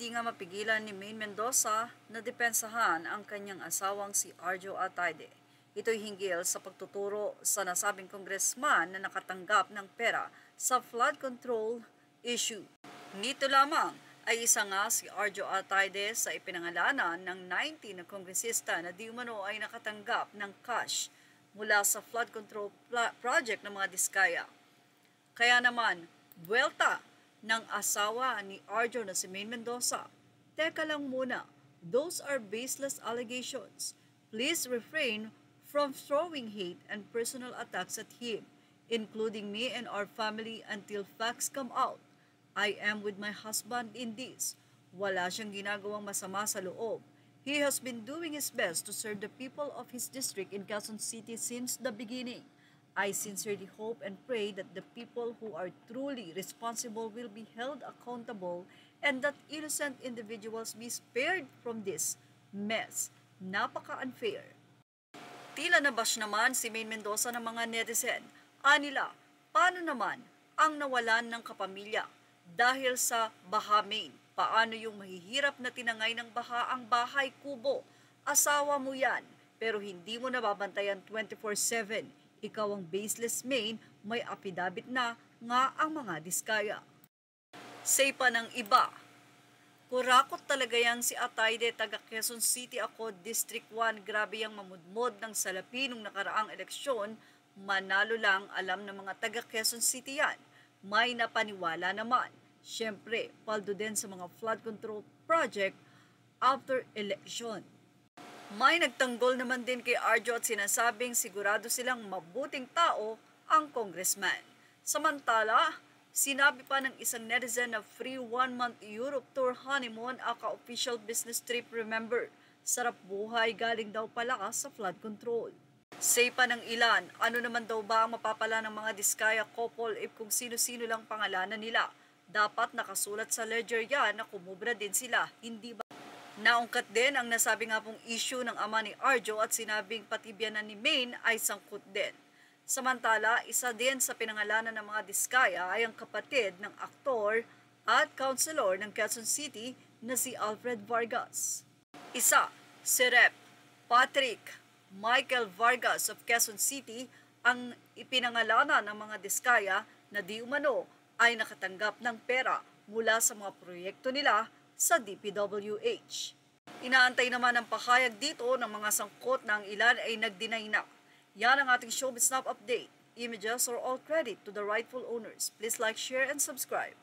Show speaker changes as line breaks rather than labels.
hindi nga mapigilan ni Maine Mendoza na depensahan ang kanyang asawang si Arjo Atayde. Ito'y hinggil sa pagtuturo sa nasabing congressman na nakatanggap ng pera sa flood control issue. Nito lamang ay isa nga si Arjo Atayde sa ipinangalanan ng 19 na kongresista na di umano ay nakatanggap ng cash mula sa flood control project ng mga Diskaya. Kaya naman, buwelta ng asawa ni Arjo na si Maine Mendoza. Teka lang muna, those are baseless allegations. Please refrain from throwing hate and personal attacks at him, including me and our family until facts come out. I am with my husband in this. Wala siyang ginagawang masama sa loob. He has been doing his best to serve the people of his district in Quezon City since the beginning. I sincerely hope and pray that the people who are truly responsible will be held accountable and that innocent individuals be spared from this mess. Napaka-unfair. Tila nabash naman si Maine Mendoza ng mga netizen. Anila, paano naman ang nawalan ng kapamilya dahil sa baha Maine? Paano yung mahihirap na tinangay ng baha ang bahay kubo? Asawa mo yan, pero hindi mo nababantayan 24/7. Ikaw ang baseless Maine, may apidabit na nga ang mga Diskaya. Say pa ng iba, kurakot talaga yang si Atayde, taga Quezon City ako, District 1, grabe yang mamudmod ng salapi nung nakaraang eleksyon, manalo lang, alam ng mga taga Quezon City yan. May napaniwala naman. Siyempre, paldo din sa mga flood control project after election. May nagtanggol naman din kay Arjo at sinasabing sigurado silang mabuting tao ang congressman. Samantala, sinabi pa ng isang netizen na free 1-month Europe tour honeymoon aka official business trip, remember. Sarap buhay, galing daw pala sa flood control. Say pa ng ilan, ano naman daw ba ang mapapala ng mga Diskaya couple if kung sino-sino lang pangalanan nila? Dapat nakasulat sa ledger yan na kumubra din sila, hindi ba? Naungkat din ang nasabi nga pong issue ng ama ni Arjo at sinabing pati biyanan ni Maine ay sangkot din. Samantala, isa din sa pinangalanan ng mga Diskaya ay ang kapatid ng aktor at councilor ng Quezon City na si Alfred Vargas. Isa, si Rep. Patrick Michael Vargas of Quezon City ang ipinangalanan ng mga Diskaya na di umano ay nakatanggap ng pera mula sa mga proyekto nila sa DPWH. Inaantay naman ang pahayag dito ng mga sangkot na ang ilan ay nag-deny na. Yan ang ating Showbiz Snap update. Images or all credit to the rightful owners. Please like, share, and subscribe.